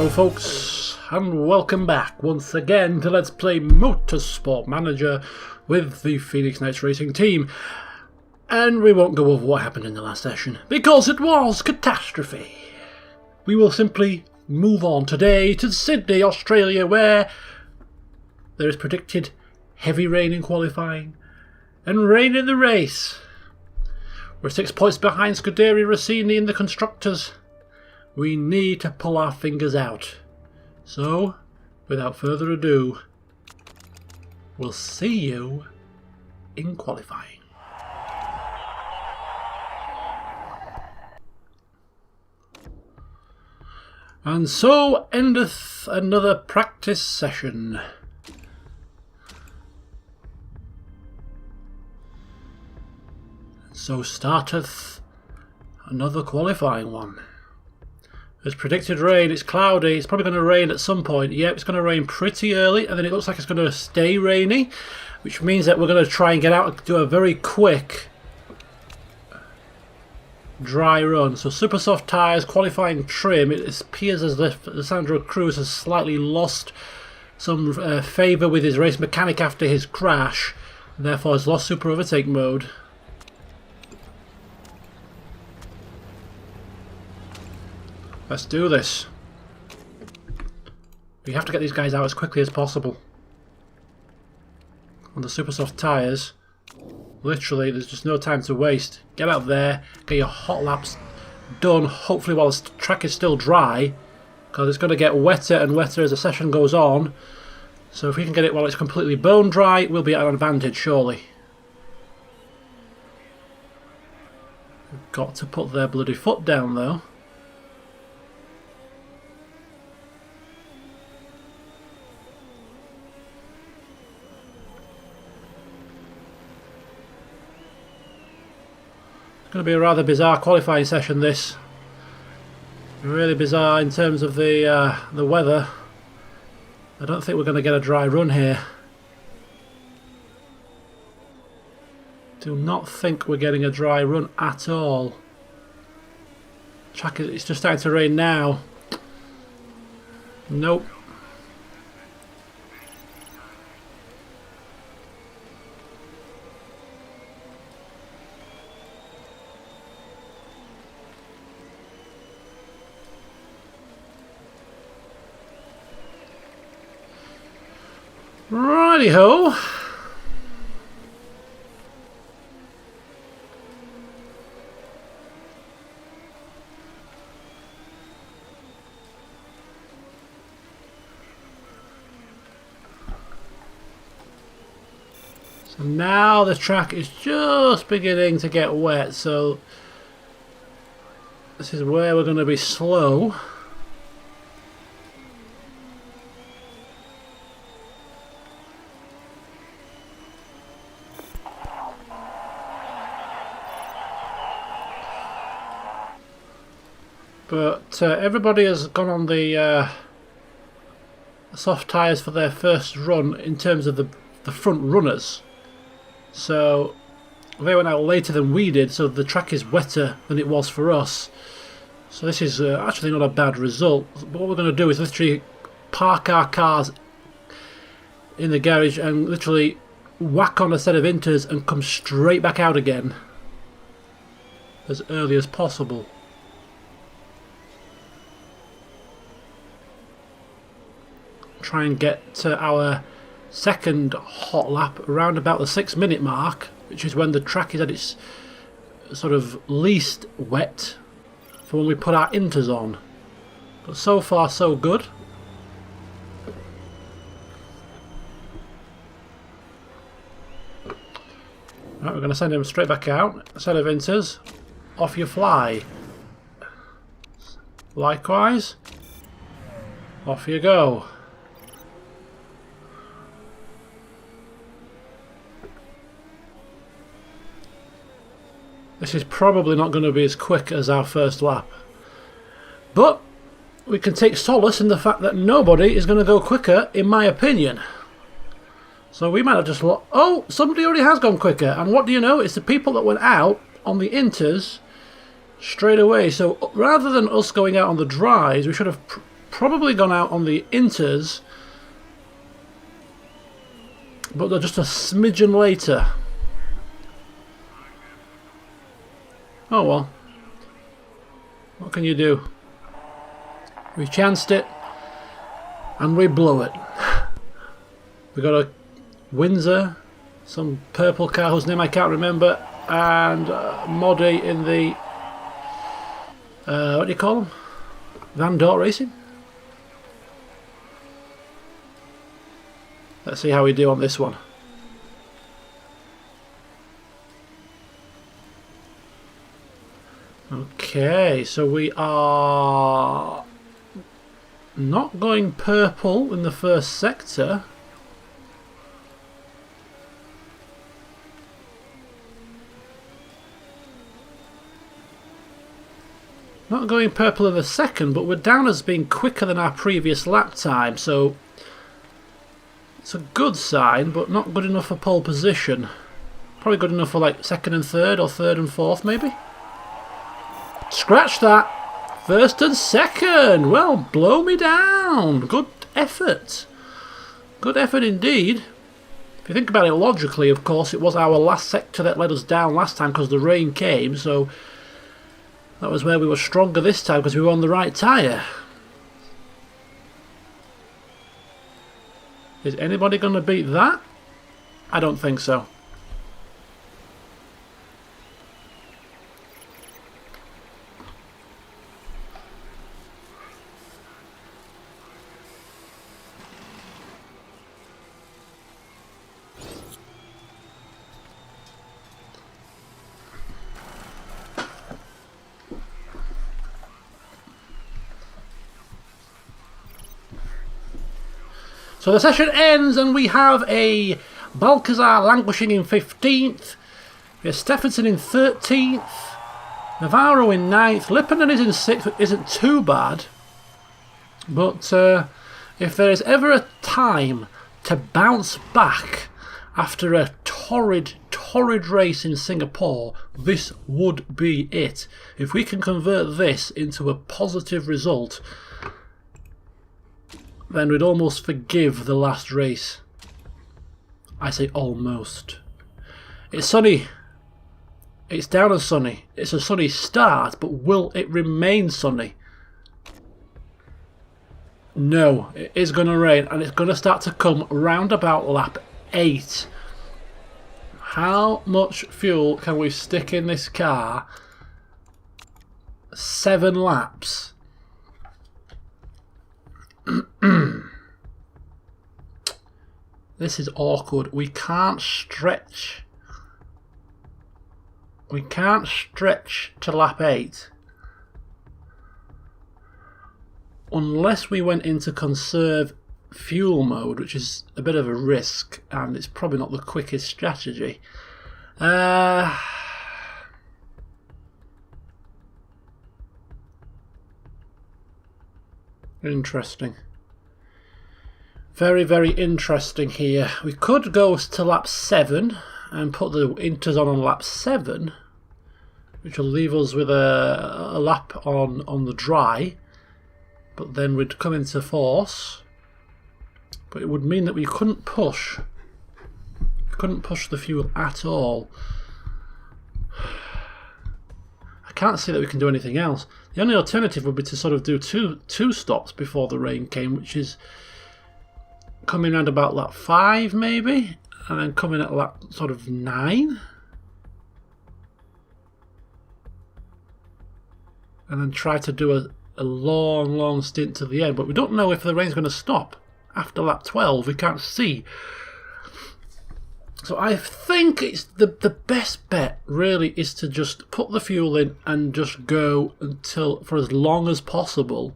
Hello folks, and welcome back once again to Let's Play Motorsport Manager with the Phoenix Knights Racing team. And we won't go over what happened in the last session, because it was catastrophe. We will simply move on today to Sydney, Australia, where there is predicted heavy rain in qualifying and rain in the race. We're 6 points behind Scuderia Rossini in the Constructors. We need to pull our fingers out. So, without further ado, we'll see you in qualifying. And so endeth another practice session. So starteth another qualifying one. There's predicted rain, it's cloudy, it's probably going to rain at some point. Yep, it's going to rain pretty early, and then it looks like it's going to stay rainy, which means that we're going to try and get out and do a very quick dry run. So super soft tyres, qualifying trim. It appears as if Alessandro Cruz has slightly lost some favour with his race mechanic after his crash, and therefore has lost super overtake mode. Let's do this. We have to get these guys out as quickly as possible. On the super soft tyres, literally there's just no time to waste. Get out there, get your hot laps done, hopefully while the track is still dry, because it's going to get wetter and wetter as the session goes on. So if we can get it while it's completely bone dry, we'll be at an advantage, surely. We've got to put their bloody foot down though. Going to be a rather bizarre qualifying session, this. Really bizarre in terms of the weather. I don't think we're going to get a dry run here. Do not think we're getting a dry run at all. Track, it's just starting to rain now. Nope. Righty-ho. So now the track is just beginning to get wet, so this is where we're going to be slow. But everybody has gone on the soft tyres for their first run in terms of the front runners. So they went out later than we did, so the track is wetter than it was for us. So this is actually not a bad result. But what we're going to do is literally park our cars in the garage and literally whack on a set of inters and come straight back out again as early as possible. Try and get to our second hot lap around about the 6-minute mark, which is when the track is at its sort of least wet for when we put our inters on. But so far so good. Right, we're going to send him straight back out. A set of inters, off you fly. Likewise, off you go. This is probably not going to be as quick as our first lap. But we can take solace in the fact that nobody is going to go quicker, in my opinion. So we might have just looked, oh, somebody already has gone quicker. And what do you know? It's the people that went out on the inters straight away. So rather than us going out on the dries, we should have probably gone out on the inters, but they're just a smidgen later. Oh well. What can you do? We chanced it and we blew it. We got a Windsor, some purple car whose name I can't remember, and Moddy in the what do you call them? Van Dort Racing? Let's see how we do on this one. Okay, so we are not going purple in the first sector. Not going purple in the second, but we're down as being quicker than our previous lap time, so it's a good sign, but not good enough for pole position. Probably good enough for like second and third, or third and fourth maybe. Scratch that! First and second! Well, blow me down! Good effort. Good effort indeed. If you think about it logically, of course, it was our last sector that let us down last time because the rain came, so that was where we were stronger this time because we were on the right tyre. Is anybody going to beat that? I don't think so. So the session ends and we have a Balcazar languishing in 15th, we have Stephenson in 13th, Navarro in 9th, Lipponen is in 6th, which isn't too bad, but if there is ever a time to bounce back after a torrid race in Singapore, this would be it. If we can convert this into a positive result, then we'd almost forgive the last race. I say almost. It's sunny. It's down and sunny. It's a sunny start, but will it remain sunny? No, it is going to rain, and it's going to start to come round about lap 8. How much fuel can we stick in this car? 7 laps. This is awkward. We can't stretch. We can't stretch to lap 8 unless we went into conserve fuel mode, which is a bit of a risk and it's probably not the quickest strategy. Interesting. Very, very interesting here. We could go to lap 7 and put the inters on lap 7, which will leave us with a lap on the dry, but then we'd come into force. But it would mean that we couldn't push. We couldn't push the fuel at all. I can't see that we can do anything else. The only alternative would be to sort of do two stops before the rain came, which is coming around about lap 5 maybe, and then coming at lap sort of 9. And then try to do a long stint to the end. But we don't know if the rain's going to stop after lap 12. We can't see. So I think it's the best bet really is to just put the fuel in and just go until for as long as possible,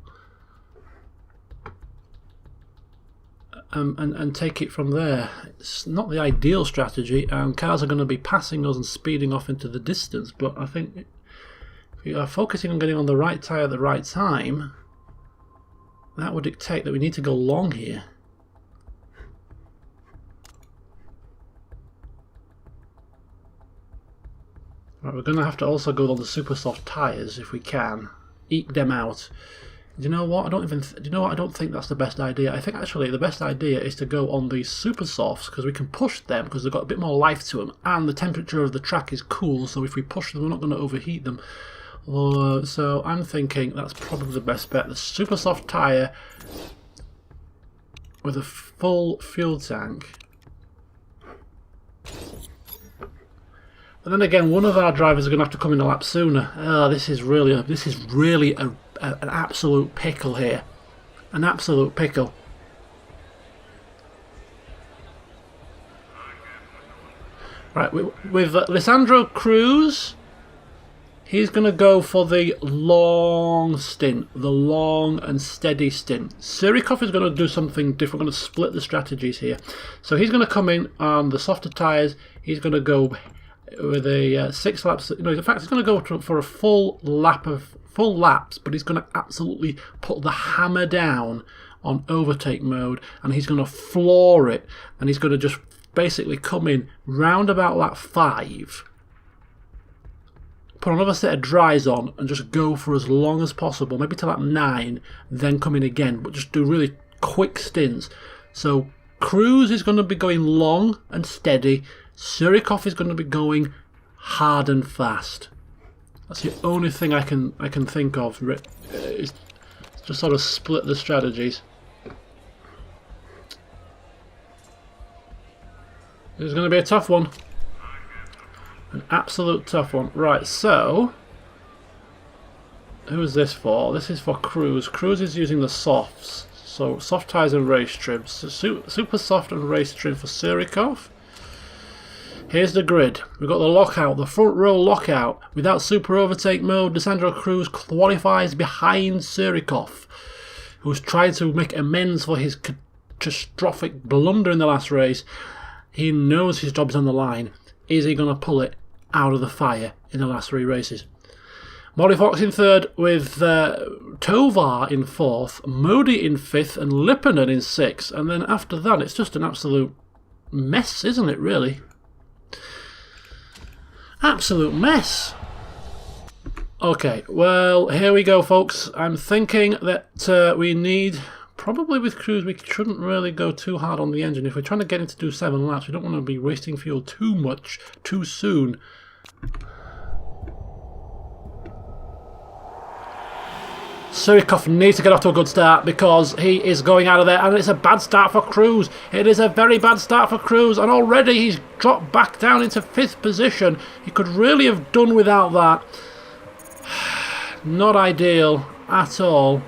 and take it from there. It's not the ideal strategy, and cars are going to be passing us and speeding off into the distance, but I think if we are focusing on getting on the right tyre at the right time, that would dictate that we need to go long here. Right, we're going to have to also go on the super soft tyres if we can. Eke them out. Do you know what? Do you know what? I don't think that's the best idea. I think actually the best idea is to go on the super softs because we can push them because they've got a bit more life to them, and the temperature of the track is cool. So if we push them, we're not going to overheat them. So I'm thinking that's probably the best bet. The super soft tyre with a full fuel tank. But then again, one of our drivers are going to have to come in a lap sooner. This is really an absolute pickle here. An absolute pickle. Right, with Lisandro Cruz, he's going to go for the long stint, the long and steady stint. Surikov is going to do something different. We're going to split the strategies here. So he's going to come in on the softer tyres. He's going to go with a 6 laps. No, in fact, he's going to go for a full laps, but he's going to absolutely put the hammer down on overtake mode, and he's going to floor it, and he's going to just basically come in round about lap 5, put another set of dries on, and just go for as long as possible, maybe to lap 9, then come in again, but just do really quick stints. So Cruz is going to be going long and steady. Surikov is going to be going hard and fast. That's the only thing I can think of. Is just sort of split the strategies. It's going to be a tough one. An absolute tough one. Right, so who is this for? This is for Cruz. Cruz is using the softs. So soft tyres and race trim. So super soft and race trim for Surikov. Here's the grid. We've got the lockout, the front row lockout. Without super overtake mode, Lisandro Cruz qualifies behind Surikov, who's tried to make amends for his catastrophic blunder in the last race. He knows his job's on the line. Is he going to pull it out of the fire in the last 3 races? Molly Fox in 3rd with Tovar in 4th, Modi in 5th and Lipponen in 6th. And then after that, it's just an absolute mess, isn't it, really? Absolute mess. Okay, well, here we go, folks. I'm thinking that we need, probably with Cruz, we shouldn't really go too hard on the engine. If we're trying to get him to do 7 laps, we don't want to be wasting fuel too much, too soon. Surikov needs to get off to a good start because he is going out of there, and it's a bad start for Cruz. It is a very bad start for Cruz, and already he's dropped back down into 5th position. He could really have done without that. Not ideal at all.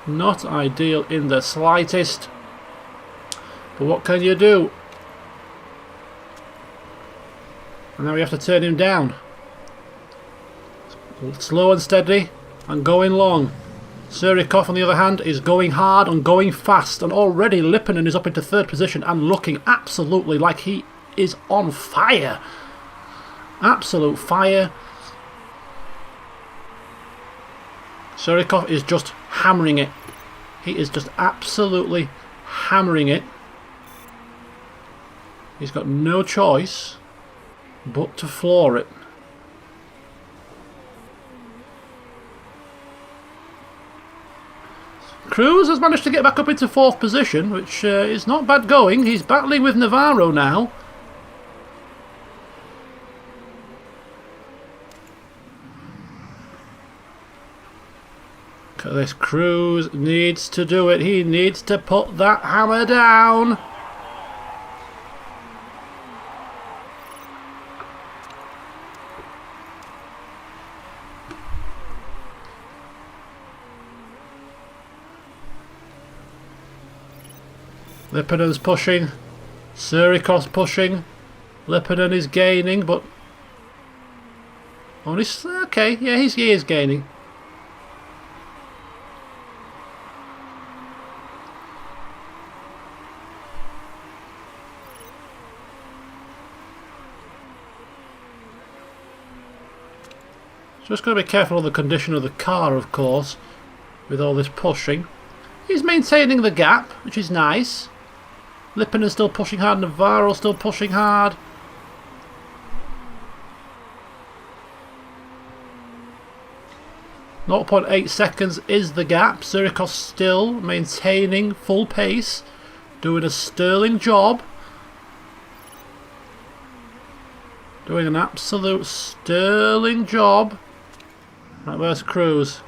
Not ideal in the slightest. But what can you do? And now we have to turn him down. Slow and steady and going long. Surikov, on the other hand, is going hard and going fast. And already Lipponen is up into 3rd position and looking absolutely like he is on fire. Absolute fire. Surikov is just hammering it. He is just absolutely hammering it. He's got no choice but to floor it. Cruz has managed to get back up into 4th position, which is not bad going. He's battling with Navarro now. Look at this. Cruz needs to do it. He needs to put that hammer down. Lipponen's pushing, Surikov's pushing, Lipponen is gaining, but only okay. Yeah, he is gaining. Just got to be careful of the condition of the car, of course, with all this pushing. He's maintaining the gap, which is nice. Lipponen's still pushing hard, Navarro still pushing hard. 0.8 seconds is the gap. Surikov still maintaining full pace, doing a sterling job. Doing an absolute sterling job. Right, where's Cruz?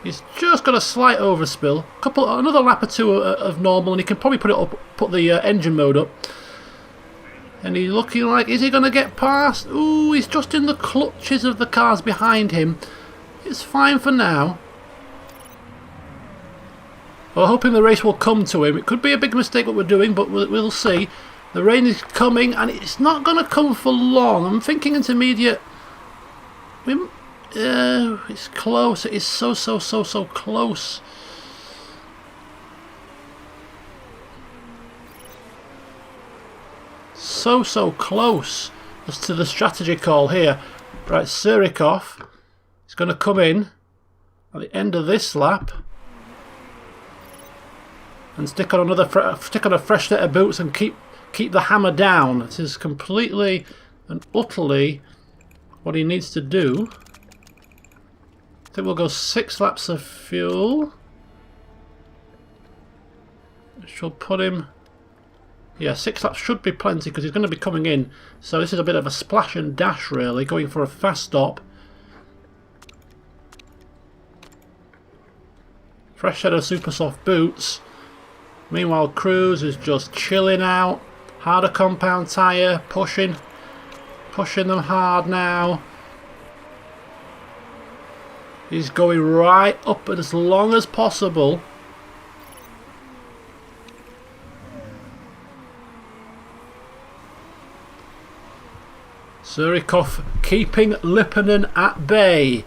He's just got a slight overspill. Another lap or two of normal, and he can probably put the engine mode up. And he's looking like, is he going to get past? Ooh, he's just in the clutches of the cars behind him. It's fine for now. We're hoping the race will come to him. It could be a big mistake what we're doing, but we'll see. The rain is coming, and it's not going to come for long. I'm thinking intermediate. It's close. It is so close. So close as to the strategy call here. Right, Surikov is going to come in at the end of this lap and stick on a fresh set of boots and keep the hammer down. It is completely and utterly what he needs to do. I think we'll go 6 laps of fuel. Which will put him... Yeah, 6 laps should be plenty because he's going to be coming in. So this is a bit of a splash and dash really, going for a fast stop. Fresh set of super soft boots. Meanwhile Cruz is just chilling out. Harder compound tyre, pushing them hard now. He's going right up as long as possible. Surikov keeping Lipponen at bay.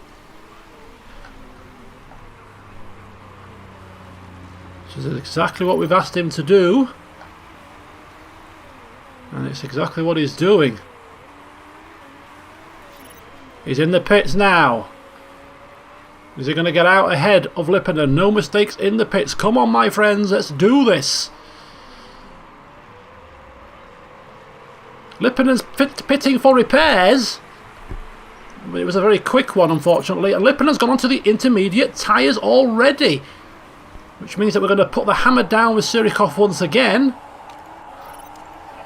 Which is exactly what we've asked him to do. And it's exactly what he's doing. He's in the pits now. Is he going to get out ahead of Lipponen? No mistakes in the pits. Come on, my friends, let's do this. Lipponen's pitting for repairs. It was a very quick one, unfortunately. And Lipponen's gone onto the intermediate tyres already. Which means that we're going to put the hammer down with Surikov once again.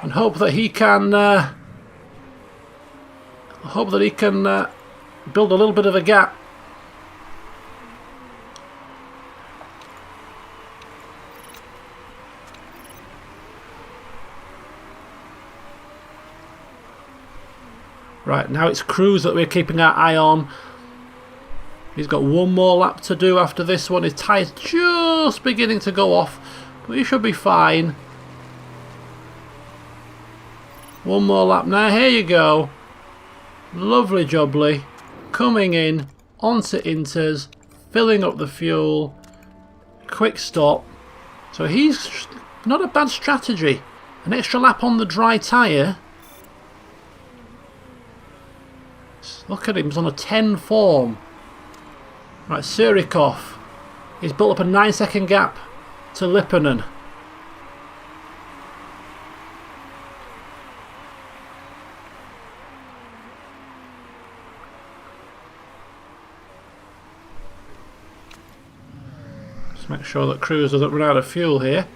And hope that he can... build a little bit of a gap. Right, now it's Cruz that we're keeping our eye on. He's got one more lap to do after this one. His tyre's just beginning to go off, but he should be fine. One more lap now. Here you go. Lovely jubbly. Coming in onto Inters, filling up the fuel. Quick stop. So he's not a bad strategy. An extra lap on the dry tyre. Look at him, he's on a 10 form. Right, Surikov. He's built up a 9-second gap to Lipponen. Just make sure that Cruz doesn't run out of fuel here.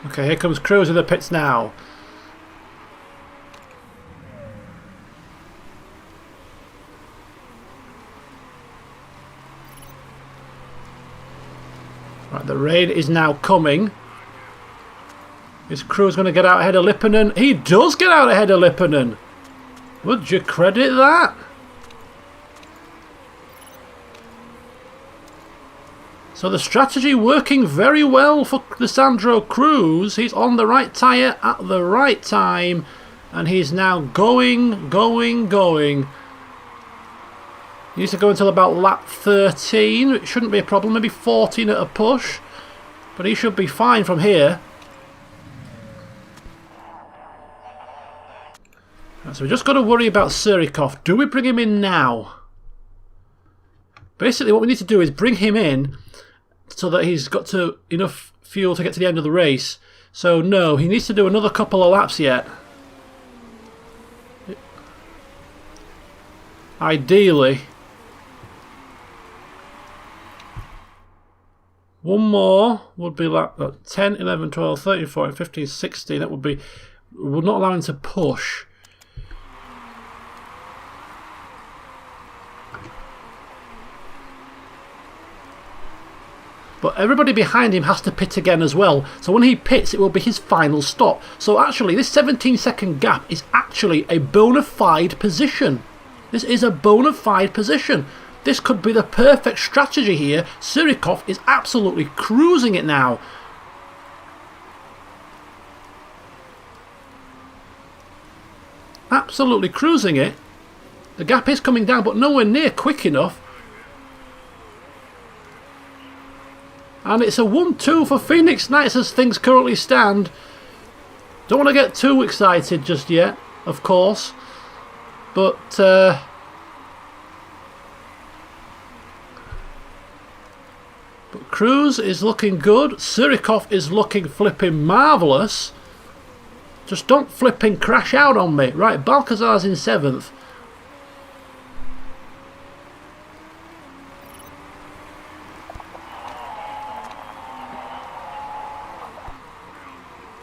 Okay, here comes Cruz in the pits now. Right, the rain is now coming. Is Cruz going to get out ahead of Lipponen? He does get out ahead of Lipponen. Would you credit that? So the strategy working very well for Lissandro Cruz. He's on the right tyre at the right time. And he's now going. He needs to go until about lap 13. It shouldn't be a problem. Maybe 14 at a push. But he should be fine from here. Right, so we just got to worry about Surikov. Do we bring him in now? Basically what we need to do is bring him in so that he's got enough fuel to get to the end of the race. So no, he needs to do another couple of laps yet. Ideally. One more would be like 10, 11, 12, 13, 14, 15, 16. That would not allow him to push. But everybody behind him has to pit again as well. So when he pits, it will be his final stop. So actually, this 17-second gap is actually a bona fide position. This is a bona fide position. This could be the perfect strategy here. Surikov is absolutely cruising it now. Absolutely cruising it. The gap is coming down, but nowhere near quick enough. And it's a 1-2 for Phoenix Knights as things currently stand. Don't want to get too excited just yet, of course. But Cruz is looking good. Surikov is looking flipping marvellous. Just don't flipping crash out on me. Right, Balcazar's in 7th.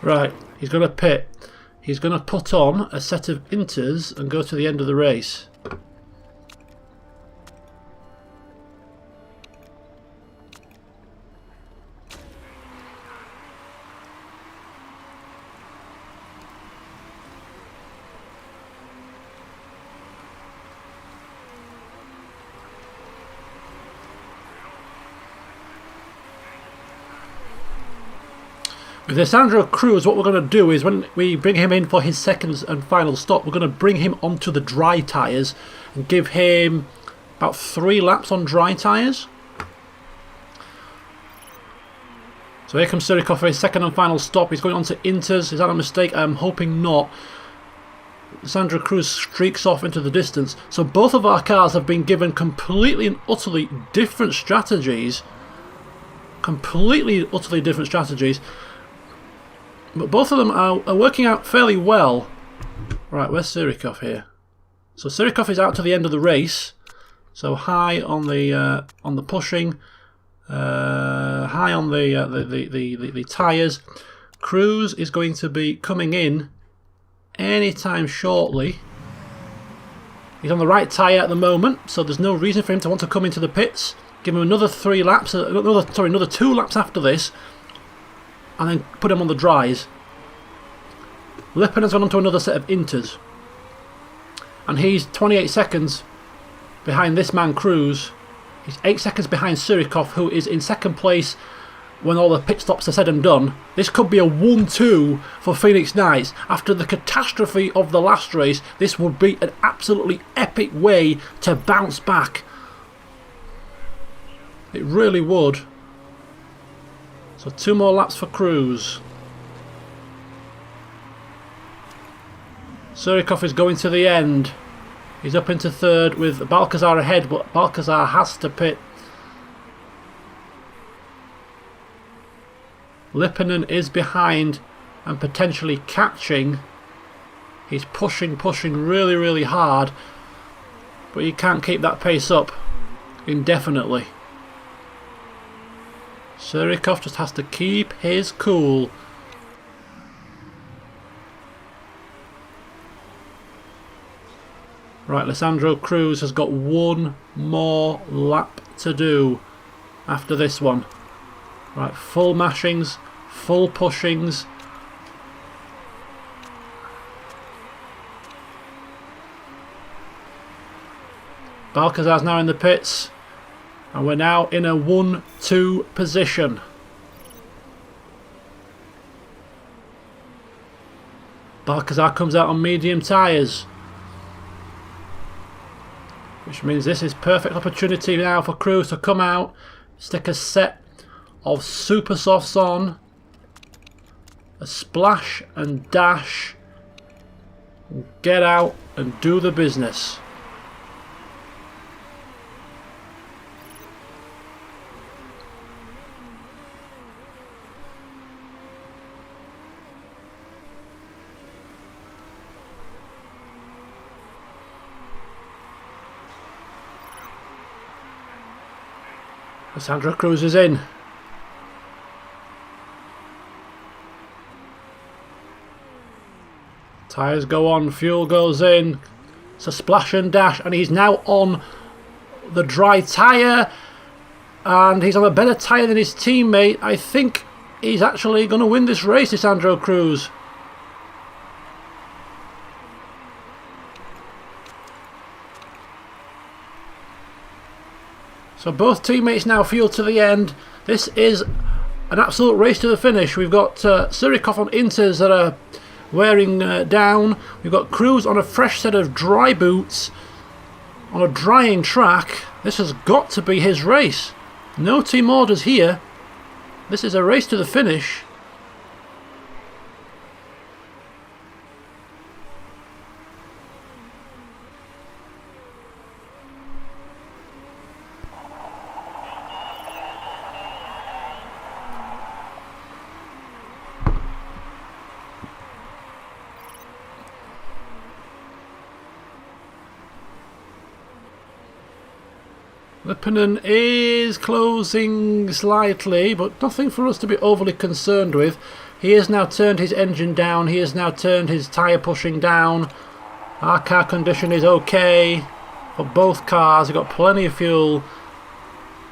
Right, he's going to pit. He's going to put on a set of inters and go to the end of the race. With Alessandro Cruz, what we're going to do is when we bring him in for his second and final stop, we're going to bring him onto the dry tyres and give him about 3 laps on dry tyres. So here comes Surikov for his second and final stop. He's going on to inters. Is that a mistake? I'm hoping not. Alessandro Cruz streaks off into the distance. So both of our cars have been given completely and utterly different strategies. Completely and utterly different strategies. But both of them are working out fairly well. Right, where's Surikov here? So Surikov is out to the end of the race. So high on the pushing, high on the tyres. Cruz is going to be coming in anytime shortly. He's on the right tyre at the moment, so there's no reason for him to want to come into the pits. Give him another 3 laps, another 2 laps after this. And then put him on the dries. Lippin has gone on to another set of inters. And he's 28 seconds behind this man Cruz. He's 8 seconds behind Surikov, who is in second place when all the pit stops are said and done. This could be a 1-2 for Phoenix Knights. After the catastrophe of the last race, this would be an absolutely epic way to bounce back. It really would. So 2 more laps for Cruz. Surikov is going to the end. He's up into 3rd with Balcazar ahead, but Balcazar has to pit. Lipponen is behind and potentially catching. He's pushing really, really hard, but he can't keep that pace up indefinitely. Surikov just has to keep his cool. Right, Alessandro Cruz has got 1 more lap to do after this one. Right, full mashings, full pushings. Balcazar's now in the pits. And we're now in a 1-2 position. Balcazar comes out on medium tyres. Which means this is perfect opportunity now for Cruz to come out, stick a set of super softs on, a splash and dash, and get out and do the business. Sandro Cruz is in. Tyres go on, fuel goes in. It's a splash and dash, and he's now on the dry tyre. And he's on a better tyre than his teammate. I think he's actually going to win this race, Sandro Cruz. So both teammates now fuel to the end. This is an absolute race to the finish. We've got Surikov on Inters that are wearing down. We've got Cruz on a fresh set of dry boots on a drying track. This has got to be his race. No team orders here. This is a race to the finish. Lipponen is closing slightly, but nothing for us to be overly concerned with. He has now turned his engine down. He has now turned his tyre pushing down. Our car condition is okay for both cars. We've got plenty of fuel.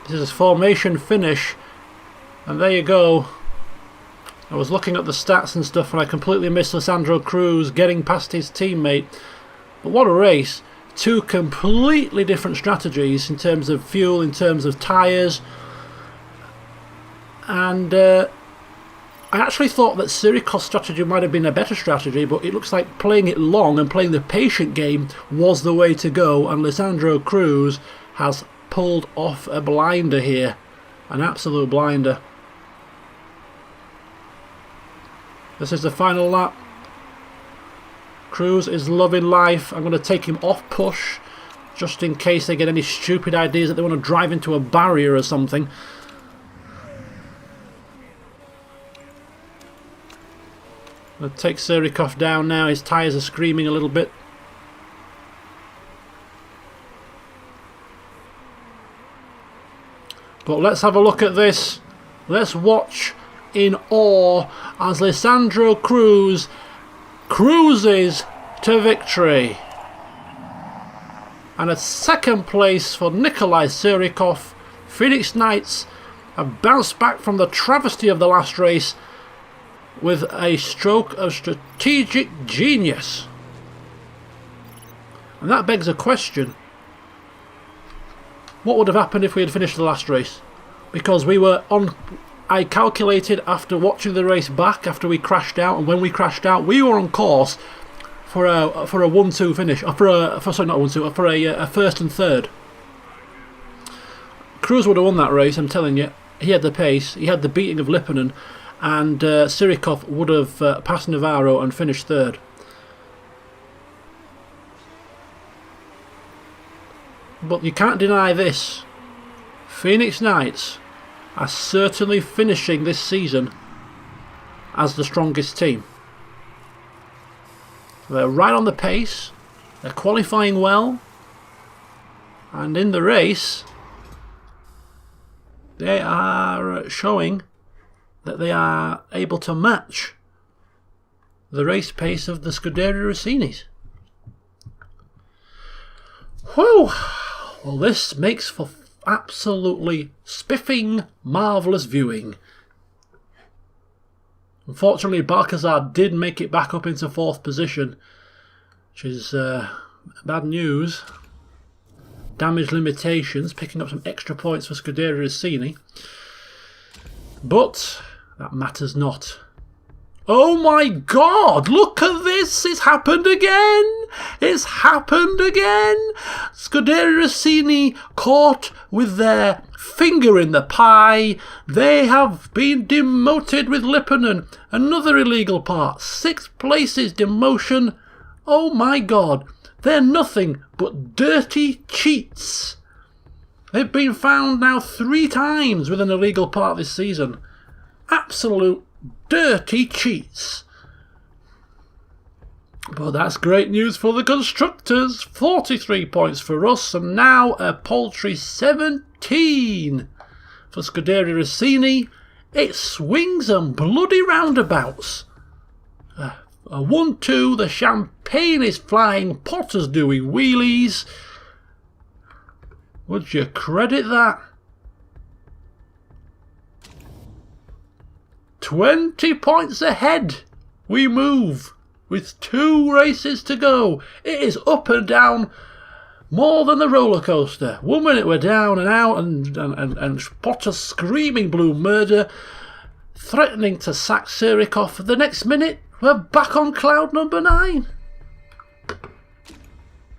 This is a formation finish. And there you go. I was looking at the stats and stuff and I completely missed Sandro Cruz getting past his teammate. But what a race. Two completely different strategies in terms of fuel, in terms of tyres. And I actually thought that Sirikov's strategy might have been a better strategy, but it looks like playing it long and playing the patient game was the way to go, and Sandro Cruz has pulled off a blinder here. An absolute blinder. This is the final lap. Cruz is loving life. I'm going to take him off push just in case they get any stupid ideas that they want to drive into a barrier or something. I'll take Surikov down now. His tyres are screaming a little bit. But let's have a look at this. Let's watch in awe as Sandro Cruz cruises to victory. And a second place for Nikolai Surikov. Phoenix Knights have bounced back from the travesty of the last race with a stroke of strategic genius. And that begs a question. What would have happened if we had finished the last race? Because we were on... I calculated after watching the race back, after we crashed out, and when we crashed out, we were on course for a 1-2 finish, for a first and third. Cruz would have won that race, I'm telling you. He had the pace, he had the beating of Lipponen, and Surikov would have passed Navarro and finished third. But you can't deny this. Phoenix Knights are certainly finishing this season as the strongest team. They're right on the pace, they're qualifying well, and in the race they are showing that they are able to match the race pace of the Scuderia Rossinis. Whew! Well, this makes for absolutely spiffing, marvellous viewing. Unfortunately, Balcazar did make it back up into 4th position, which is bad news. Damage limitations, picking up some extra points for Scuderia Rossini. But that matters not. Oh my God, look at this, it's happened again! It's happened again! Scuderia Rossini caught with their finger in the pie. They have been demoted with Lipponen. Another illegal part. 6 places demotion. Oh my God, they're nothing but dirty cheats. They've been found now 3 times with an illegal part this season. Absolute dirty cheats. But that's great news for the constructors. 43 points for us, and now a paltry 17 for Scuderia Rossini. It swings and bloody roundabouts. A 1-2, the champagne is flying, Potter's doing wheelies. Would you credit that? 20 points ahead. We move with 2 races to go. It is up and down more than the roller coaster. 1 minute we're down and out, and Potter screaming blue murder, threatening to sack Surik off. The next minute we're back on cloud number 9.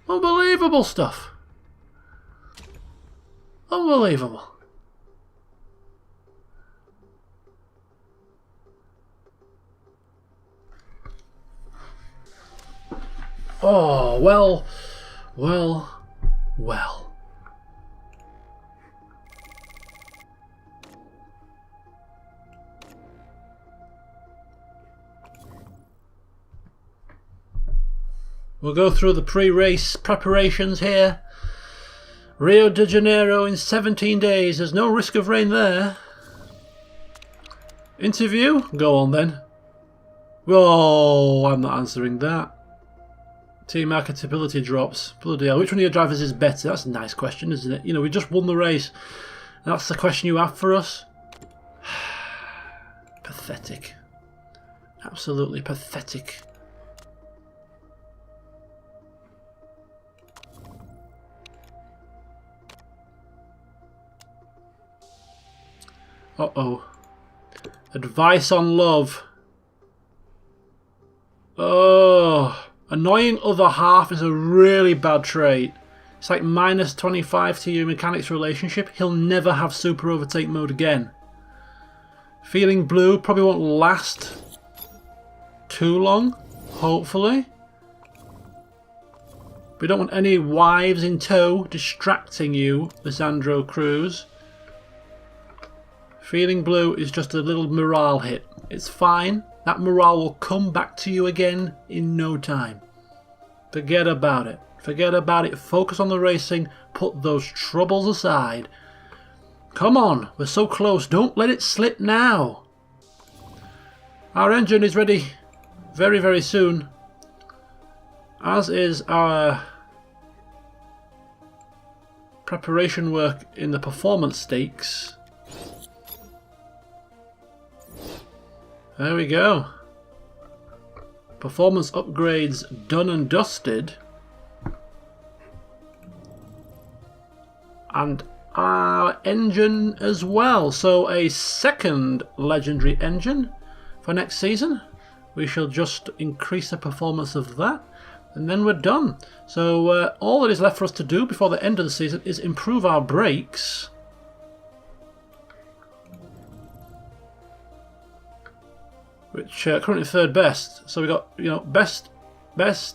Unbelievable stuff. Unbelievable. Oh, well. We'll go through the pre-race preparations here. Rio de Janeiro in 17 days. There's no risk of rain there. Interview? Go on then. Oh, I'm not answering that. Team marketability drops. Bloody hell. Which one of your drivers is better? That's a nice question, isn't it? You know, we just won the race. And that's the question you have for us? Pathetic. Absolutely pathetic. Uh-oh. Advice on love. Oh. Annoying other half is a really bad trait. It's like minus 25 to your mechanics relationship. He'll never have super overtake mode again. Feeling blue probably won't last too long, hopefully. We don't want any wives in tow distracting you, Lisandro Cruz. Feeling blue is just a little morale hit. It's fine. That morale will come back to you again in no time. Forget about it. Forget about it. Focus on the racing. Put those troubles aside. Come on. We're so close. Don't let it slip now. Our engine is ready very, very soon. As is our preparation work in the performance stakes. There we go. Performance upgrades done and dusted. And our engine as well. So a second legendary engine for next season. We shall just increase the performance of that. And then we're done. So all that is left for us to do before the end of the season is improve our brakes. Which currently third best. So we got, you know, best. This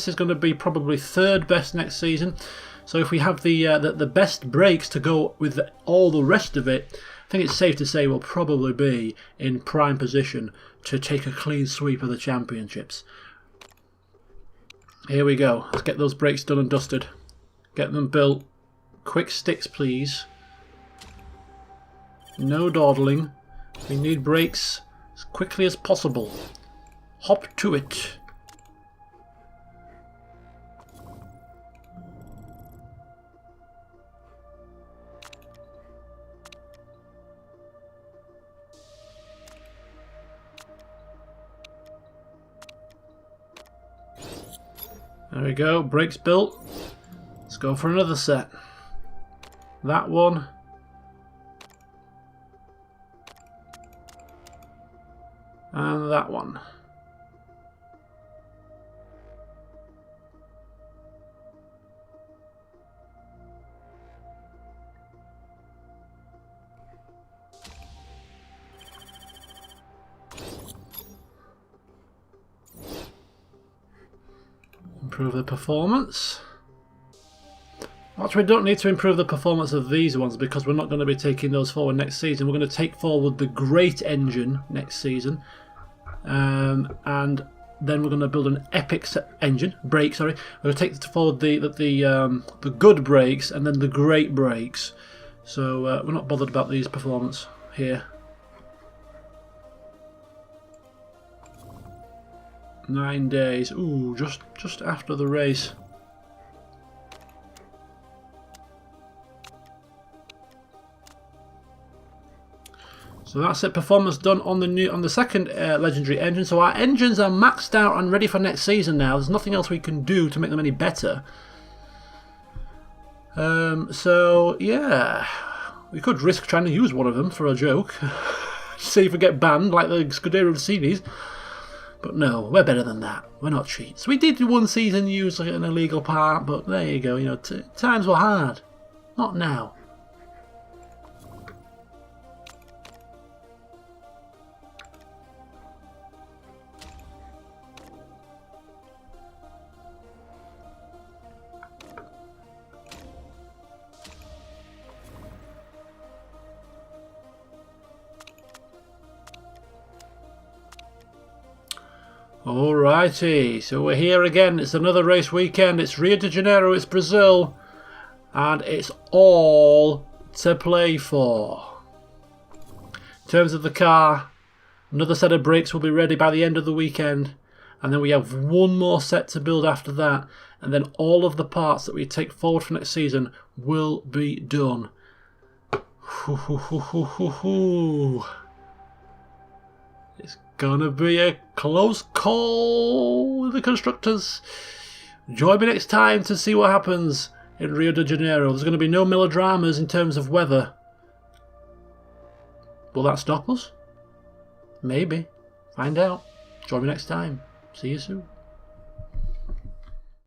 is going to be probably third best next season. So if we have the best brakes to go with all the rest of it, I think it's safe to say we'll probably be in prime position to take a clean sweep of the championships. Here we go. Let's get those brakes done and dusted. Get them built. Quick sticks, please. No dawdling. We need brakes as quickly as possible. Hop to it. There we go, brakes built. Let's go for another set. That one. And that one. Improve the performance. Actually, we don't need to improve the performance of these ones because we're not going to be taking those forward next season. We're going to take forward the great engine next season. And then we're going to build an epic brake. We're going to take forward the good brakes and then the great brakes. So we're not bothered about these performance here. 9 days. Ooh, just after the race. So that's it. Performance done on the second legendary engine. So our engines are maxed out and ready for next season now. There's nothing else we can do to make them any better. So yeah, we could risk trying to use one of them for a joke. See if we get banned like the Scuderia Rossini's. But no, we're better than that. We're not cheats. We did one season use like an illegal part, but there you go. You know, times were hard. Not now. Alrighty, so we're here again. It's another race weekend. It's Rio de Janeiro, it's Brazil, and it's all to play for. In terms of the car, another set of brakes will be ready by the end of the weekend, and then we have one more set to build after that, and then all of the parts that we take forward for next season will be done. It's gonna be a close call with the constructors. Join me next time to see what happens in Rio de Janeiro. There's going to be no melodramas in terms of weather. Will that stop us? Maybe. Find out. Join me next time. See you soon.